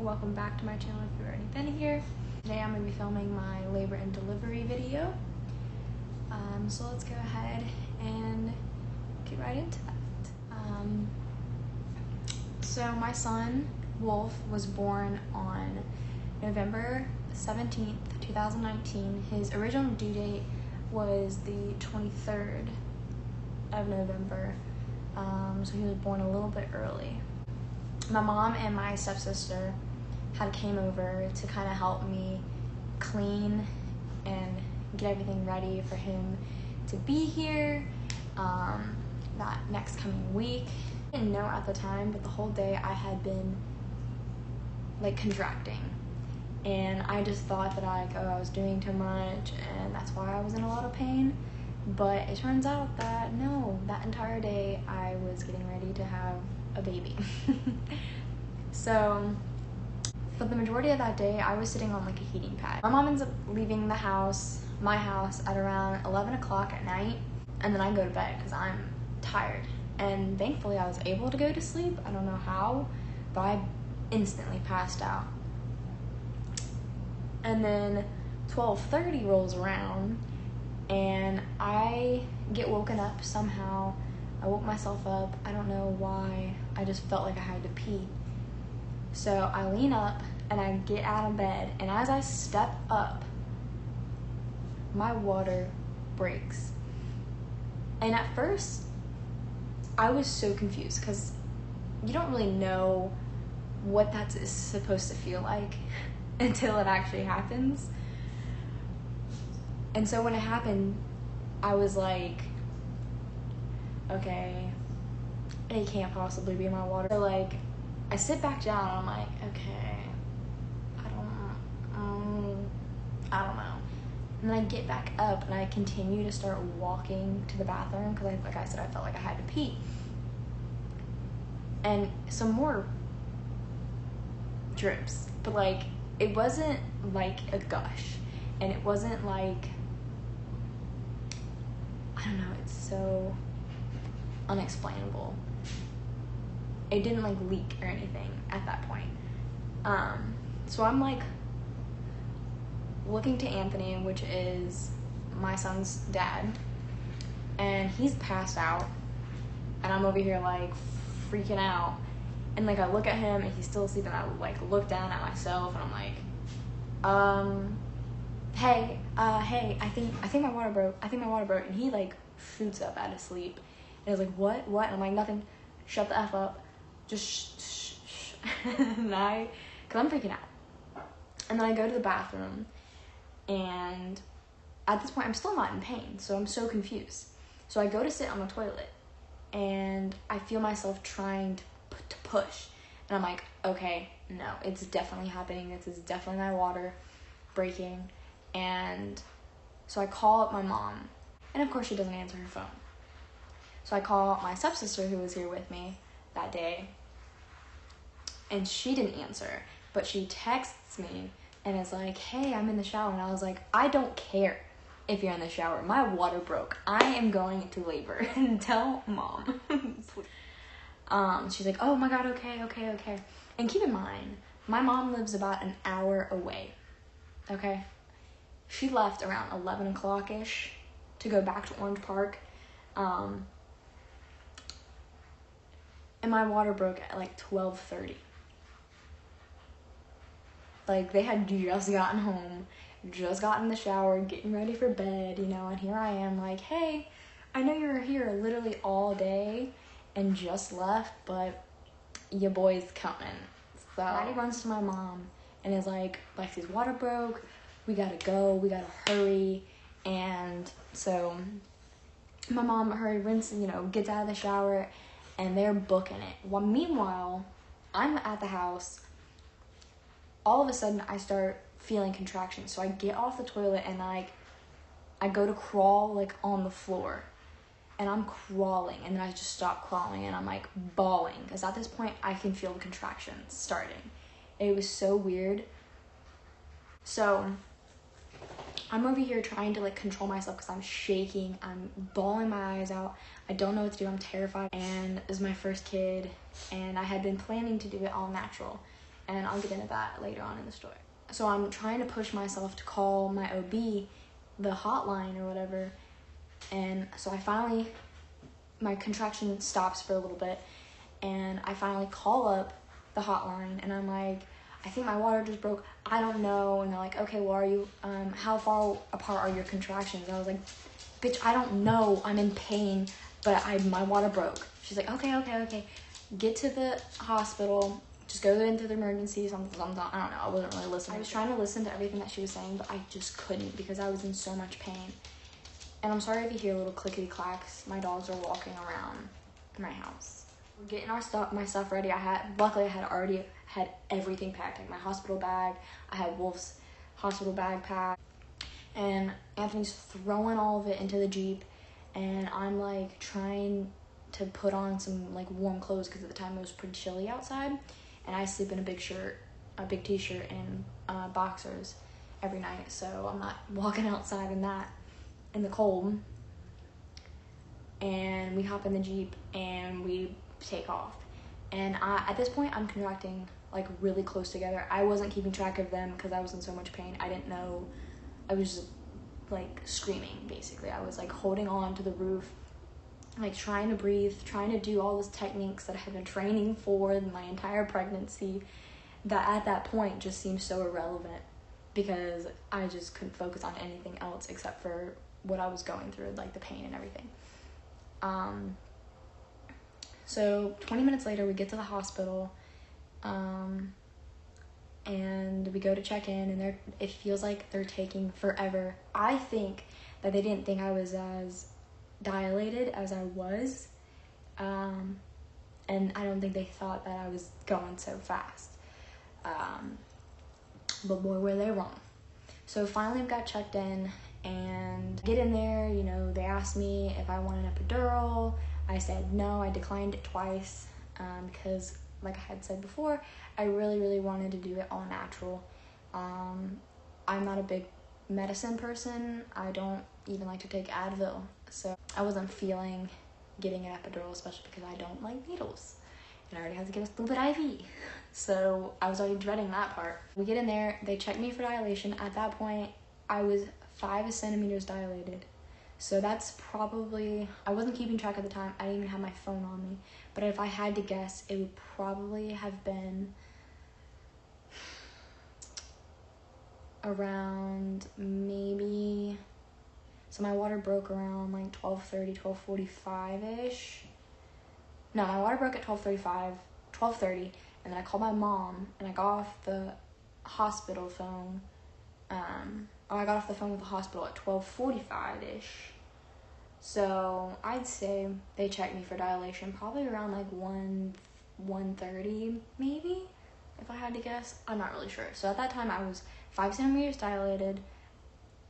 welcome back to my channel if you've already been here. Today I'm going to be filming my labor and delivery video. So let's go ahead and get right into that. So my son, Wolf, was born on November 17th, 2019. His original due date was the 23rd of November, so he was born a little bit early. My mom and my stepsister had came over to kind of help me clean and get everything ready for him to be here that next coming week. I didn't know at the time, but the whole day I had been like contracting, and I just thought that I was doing too much and that's why I was in a lot of pain. But it turns out that no, that entire day I was getting ready to have a baby. So for the majority of that day I was sitting on like a heating pad. My mom ends up leaving my house at around 11 o'clock at night, and then I go to bed because I'm tired, and thankfully I was able to go to sleep. I don't know how, but I instantly passed out. And then 12:30 rolls around and I get woken up somehow. I woke myself up. I don't know why. I just felt like I had to pee. So I lean up and I get out of bed, and as I step up, my water breaks. And at first, I was so confused because you don't really know what that is supposed to feel like until it actually happens. And so when it happened, I was like, okay, it can't possibly be my water. So like, I sit back down and I'm like, okay, I don't know. And then I get back up and I continue to start walking to the bathroom because like I said, I felt like I had to pee. And some more drips, but like, it wasn't like a gush, and it wasn't like, I don't know, it's so unexplainable. It didn't like leak or anything at that point. So I'm like looking to Anthony, which is my son's dad, and he's passed out, and I'm over here like freaking out. And like I look at him and he's still asleep, and I like look down at myself and I'm like, hey, I think my water broke. And he like shoots up out of sleep and is like, what? And I'm like, nothing. Shut the F up. Just shh. And cause I'm freaking out. And then I go to the bathroom, and at this point I'm still not in pain, so I'm so confused. So I go to sit on the toilet, and I feel myself trying to push, and I'm like, okay, no, it's definitely happening. This is definitely my water breaking. And so I call up my mom, and of course she doesn't answer her phone. So I call my stepsister, who was here with me that day, and she didn't answer, but she texts me and is like, hey, I'm in the shower. And I was like, I don't care if you're in the shower. My water broke. I am going into labor. Tell mom. She's like, oh my god, okay. And keep in mind, my mom lives about an hour away, okay? She left around 11 o'clock-ish to go back to Orange Park, and my water broke at like 12:30. Like, they had just gotten home, just got in the shower, getting ready for bed, you know, and here I am like, hey, I know you were here literally all day and just left, but your boy's coming. So Maddie runs to my mom and is like, Lexi's water broke, we gotta go, we gotta hurry. And so my mom gets out of the shower, and they're booking it. Well, meanwhile, I'm at the house. All of a sudden I start feeling contractions, so I get off the toilet and I go to crawl like on the floor, and I'm crawling, and then I just stop crawling and I'm like bawling, because at this point I can feel the contractions starting. It was so weird. So I'm over here trying to like control myself because I'm shaking, I'm bawling my eyes out, I don't know what to do, I'm terrified. And this is my first kid, and I had been planning to do it all natural. and I'll get into that later on in the story. So I'm trying to push myself to call my OB, the hotline or whatever, and so my contraction stops for a little bit, and I finally call up the hotline, and I'm like, I think my water just broke, I don't know, and they're like, okay, well, are you, how far apart are your contractions? And I was like, bitch, I don't know, I'm in pain, but my water broke. She's like, okay, get to the hospital, just go into the emergency, something, I don't know, I wasn't really listening. I was trying to listen to everything that she was saying, but I just couldn't because I was in so much pain. And I'm sorry if you hear little clickety clacks, my dogs are walking around my house. We're getting my stuff ready. Luckily I had already had everything packed, like my hospital bag. I had Wolf's hospital bag packed, and Anthony's throwing all of it into the Jeep, and I'm like trying to put on some like warm clothes because at the time it was pretty chilly outside, and I sleep in a big t-shirt and boxers every night, so I'm not walking outside in the cold. And we hop in the Jeep and we take off, and at this point I'm contracting like really close together. I wasn't keeping track of them because I was in so much pain. I didn't know. I was just like screaming basically. I was like holding on to the roof, like trying to breathe, trying to do all those techniques that I had been training for my entire pregnancy, that at that point just seemed so irrelevant because I just couldn't focus on anything else except for what I was going through, like the pain and everything. So 20 minutes later we get to the hospital, and we go to check in, and it feels like they're taking forever. I think that they didn't think I was as dilated as I was, and I don't think they thought that I was going so fast, but boy were they wrong. So finally I got checked in, and get in there, you know, they asked me if I want an epidural. I said no. I declined it twice because, like I had said before, I really wanted to do it all natural. I'm not a big medicine person. I don't even like to take Advil, so I wasn't feeling getting an epidural, especially because I don't like needles, and I already had to get a stupid IV, so I was already dreading that part. We get in there, they check me for dilation. At that point I was 5 centimeters dilated, so that's probably, I wasn't keeping track at the time, I didn't even have my phone on me, but if I had to guess, it would probably have been around maybe, so my water broke around like 12:30, 12:45-ish. No, my water broke at 12:30, and then I called my mom, and I got off the hospital phone, I got off the phone with the hospital at 12:45-ish. So I'd say they checked me for dilation probably around like 1:30 maybe, if I had to guess. I'm not really sure. So at that time I was 5 centimeters dilated,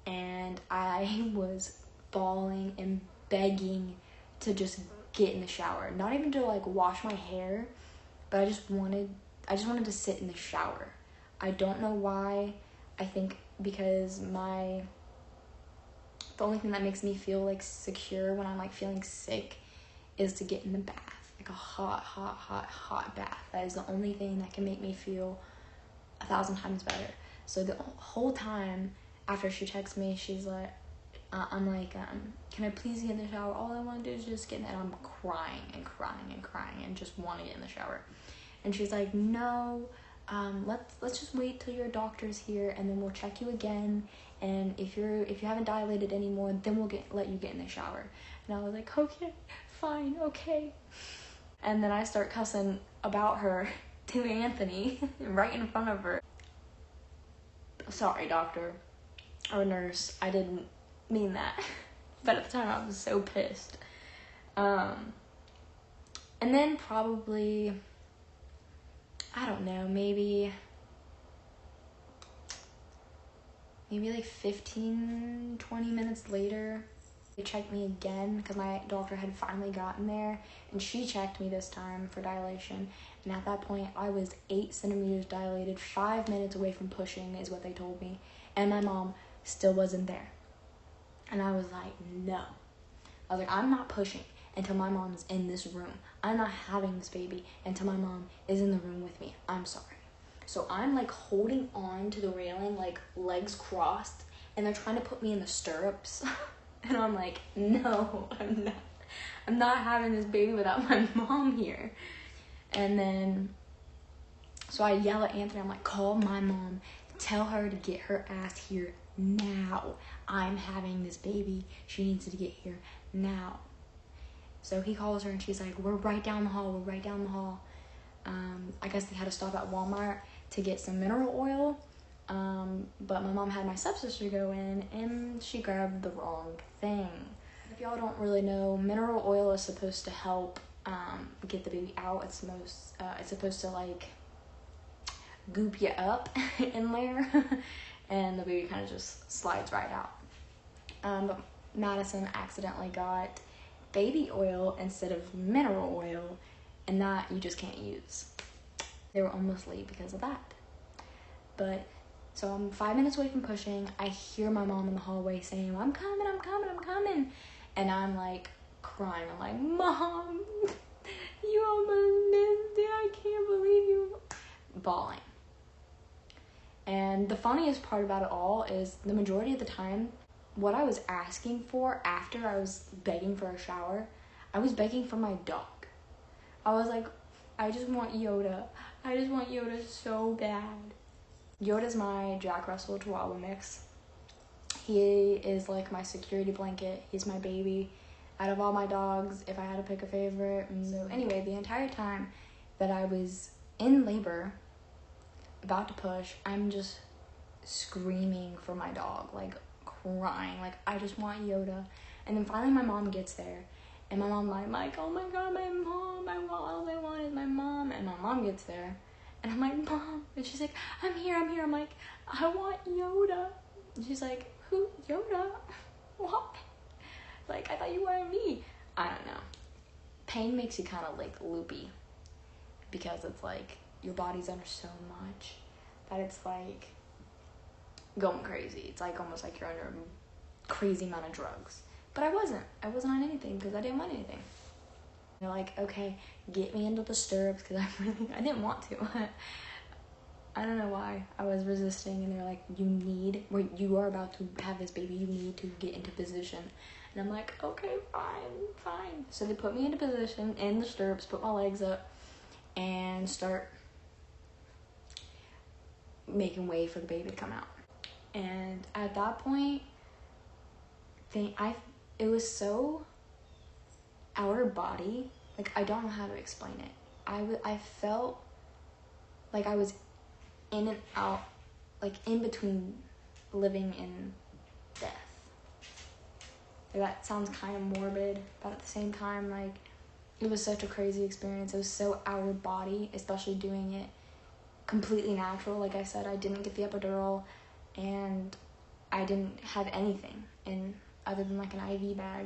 and I was bawling and begging to just get in the shower. Not even to like wash my hair, but I just wanted to sit in the shower. I don't know why. I think because the only thing that makes me feel like secure when I'm like feeling sick is to get in the bath, like a hot bath. That is the only thing that can make me feel 1,000 times better. So the whole time after she texts me, she's like, I'm like, can I please get in the shower? All I want to do is just get in there. And I'm crying and just want to get in the shower. And she's like, no, let's just wait till your doctor's here, and then we'll check you again. And if you haven't dilated anymore, then we'll let you get in the shower. And I was like, okay, fine, okay. And then I start cussing about her to Anthony right in front of her. Sorry, doctor or nurse, I didn't mean that. But at the time I was so pissed. And then probably, I don't know, maybe like 15, 20 minutes later, they checked me again because my doctor had finally gotten there, and she checked me this time for dilation. And at that point, I was 8 centimeters dilated, 5 minutes away from pushing is what they told me. And my mom still wasn't there. And I was like, no. I was like, I'm not pushing until my mom is in this room. I'm not having this baby until my mom is in the room with me. I'm sorry. So I'm like holding on to the railing, like legs crossed, and they're trying to put me in the stirrups. And I'm like, no, I'm not having this baby without my mom here. And then, so I yell at Anthony, I'm like, call my mom, tell her to get her ass here now. I'm having this baby. She needs to get here now. So he calls her and she's like, we're right down the hall. I guess they had to stop at Walmart to get some mineral oil. But my mom had my stepsister go in and she grabbed the wrong thing. If y'all don't really know, mineral oil is supposed to help get the baby out. It's supposed to like goop you up in there and the baby kind of just slides right out. But Madison accidentally got baby oil instead of mineral oil, and that you just can't use. They were almost late because of that. But so I'm 5 minutes away from pushing. I hear my mom in the hallway saying, I'm coming. And I'm like crying. I'm like, Mom, you almost missed it. I can't believe you. Bawling. And the funniest part about it all is the majority of the time, what I was asking for after I was begging for a shower, I was begging for my dog. I was like, I just want Yoda. I just want Yoda so bad. Yoda's my Jack Russell Chihuahua mix. He is like my security blanket. He's my baby. Out of all my dogs, if I had to pick a favorite. So anyway, the entire time that I was in labor, about to push, I'm just screaming for my dog, like crying, like I just want Yoda. And then finally my mom gets there, and my mom like, oh my god, my mom, all I want is my mom. And my mom gets there, and I'm like, Mom, and she's like, I'm here. I'm like, I want Yoda. And she's like, who? Yoda? What? Like, I thought you wanted me. I don't know. Pain makes you kind of like loopy, because it's like your body's under so much that it's like going crazy. It's like almost like you're under a crazy amount of drugs. But I wasn't on anything because I didn't want anything. They're like, okay, get me into the stirrups, because I didn't want to. I don't know why I was resisting, and they're like, you are about to have this baby, you need to get into position. And I'm like, okay, fine. So they put me into position in the stirrups, put my legs up, and start making way for the baby to come out. And at that point, it was so out of body, like I don't know how to explain it. I felt like I was in and out, like in between living and death. Like, that sounds kind of morbid, but at the same time, like, it was such a crazy experience. It was so out of body, especially doing it completely natural. Like I said, I didn't get the epidural, and I didn't have anything in other than like an IV bag,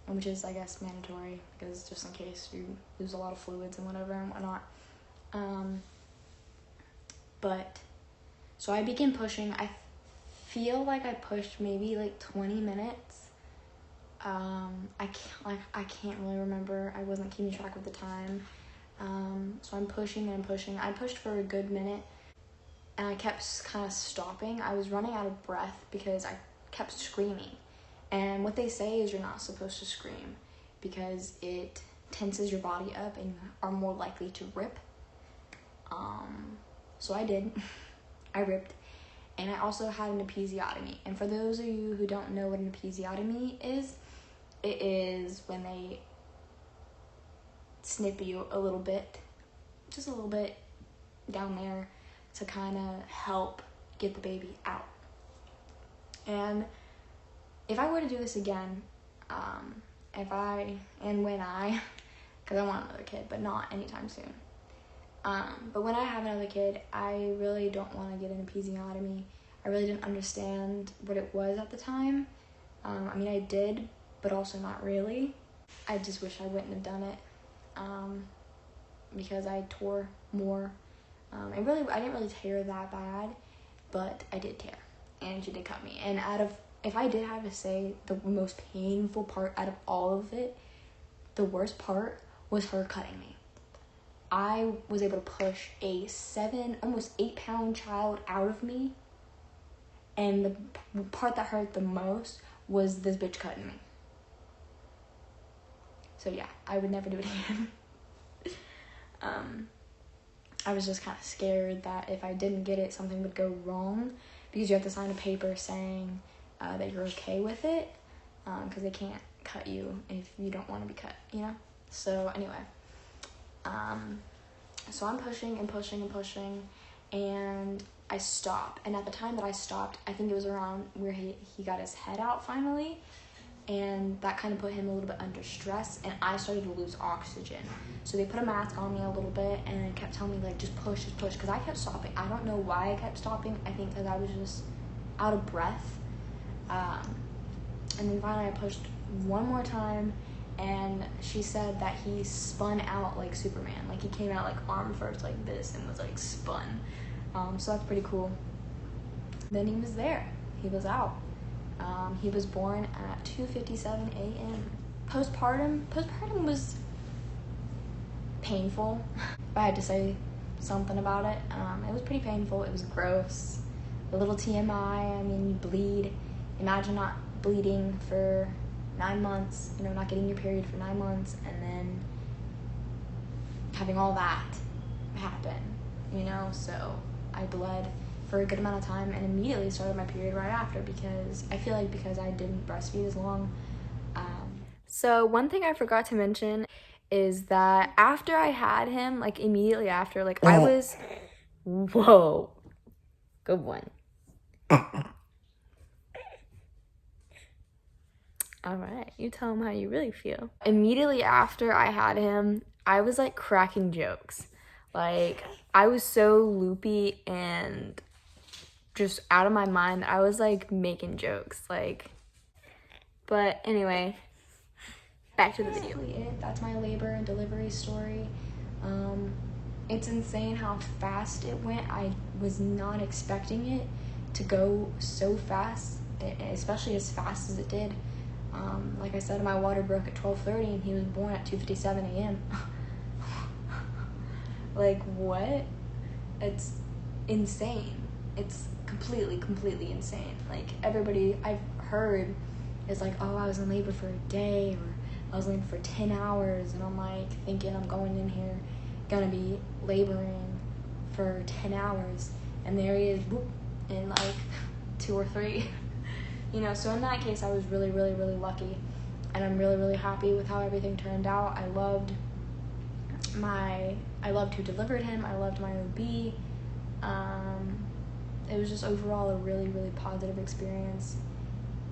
which is, I guess, mandatory, because just in case you lose a lot of fluids and whatever and whatnot. But so I began pushing. I feel like I pushed maybe like 20 minutes. I can't really remember. I wasn't keeping track of the time. So I'm pushing. I pushed for a good minute, and I kept kind of stopping. I was running out of breath because I kept screaming. And what they say is you're not supposed to scream because it tenses your body up and you are more likely to rip. So I did. I ripped. And I also had an episiotomy. And for those of you who don't know what an episiotomy is, it is when they snip you a little bit, just a little bit down there to kind of help get the baby out. And if I were to do this again, because I want another kid, but not anytime soon. But when I have another kid, I really don't want to get an episiotomy. I really didn't understand what it was at the time. I mean, I did, but also not really. I just wish I wouldn't have done it, because I tore more. I didn't really tear that bad, but I did tear, and she did cut me. And if I did have to say the most painful part out of all of it, the worst part was her cutting me. I was able to push a 7, almost 8 pound child out of me. And the part that hurt the most was this bitch cutting me. So yeah, I would never do it again. I was just kind of scared that if I didn't get it, something would go wrong, because you have to sign a paper saying that you're okay with it, because they can't cut you if you don't want to be cut, you know? So anyway, so I'm pushing and pushing and pushing, and I stop. And at the time that I stopped, I think it was around where he got his head out finally, and that kind of put him a little bit under stress, and I started to lose oxygen. So they put a mask on me a little bit and kept telling me, like, just push, because I kept stopping. I don't know why I kept stopping. I think because I was just out of breath. And then finally I pushed one more time, and she said that he spun out like Superman. Like, he came out like arm first like this and was like spun. So that's pretty cool. Then he was there. He was out. He was born at 2:57 a.m. Postpartum was painful. If I had to say something about it, it was pretty painful. It was gross. A little TMI, I mean, you bleed. Imagine not bleeding for 9 months, you know, not getting your period for 9 months, and then having all that happen, you know? So I bled for a good amount of time and immediately started my period right after, because I feel like because I didn't breastfeed as long. So one thing I forgot to mention is that after I had him, like immediately after, like I was, whoa, good one. All right, you tell him how you really feel. Immediately after I had him, I was like cracking jokes. Like, I was so loopy and just out of my mind that I was like making jokes, like, but anyway, back to the video. That's my labor and delivery story. It's insane how fast it went. I was not expecting it to go so fast, especially as fast as it did. Like I said, my water broke at 12:30 and he was born at 2:57 a.m. Like, what? It's insane. It's completely insane. Like, everybody I've heard is like, oh, I was in labor for a day, or I was in labor for 10 hours, and I'm like thinking I'm going in here gonna be laboring for 10 hours, and there he is, whoop, in like 2 or 3. You know, so in that case, I was really lucky, and I'm really happy with how everything turned out. I loved who delivered him. I loved my OB. It was just overall a really positive experience,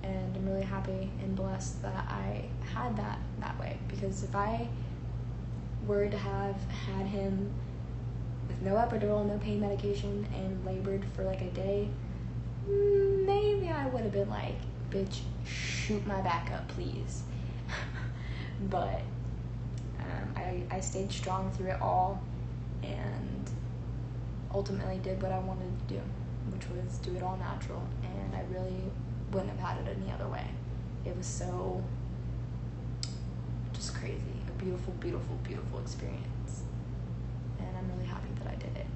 and I'm really happy and blessed that I had that way, because if I were to have had him with no epidural, no pain medication, and labored for like a day, maybe I would have been like, bitch, shoot my back up, please. But I stayed strong through it all, and ultimately did what I wanted to do, which was do it all natural, and I really wouldn't have had it any other way. It was so just crazy, a beautiful experience, and I'm really happy that I did it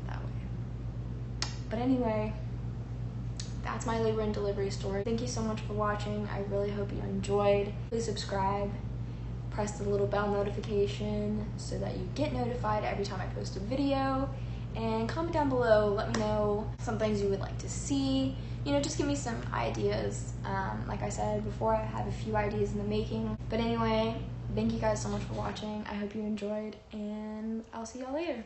that way. But anyway, that's my labor and delivery story. Thank you so much for watching. I really hope you enjoyed. Please subscribe, press the little bell notification so that you get notified every time I post a video, and comment down below, let me know some things you would like to see. You know, just give me some ideas. Like I said before, I have a few ideas in the making. But anyway, thank you guys so much for watching. I hope you enjoyed, and I'll see y'all later.